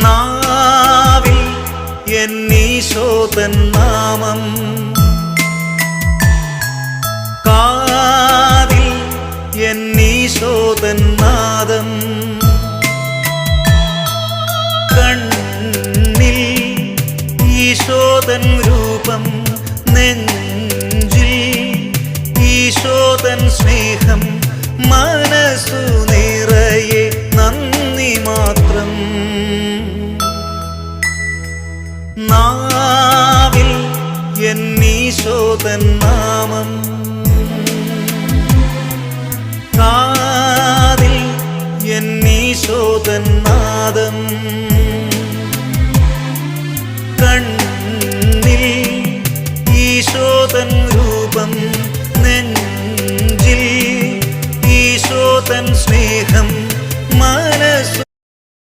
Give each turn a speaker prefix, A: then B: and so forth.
A: നാവിൽ എന്നീശോതൻ നാമം, കാതിൽ എന്നീശോതൻ നാദം, കണ്ണിൽ ഈശോതൻ രൂപം, നെഞ്ചിൽ ഈശോതൻ സ്നേഹം, മനസ്സു നിറയെ നന്ദി മാത്രം. നാവിൽ എന്നീശോതൻ നാമം, കാതിൽ എന്നീശോതൻ നാദം.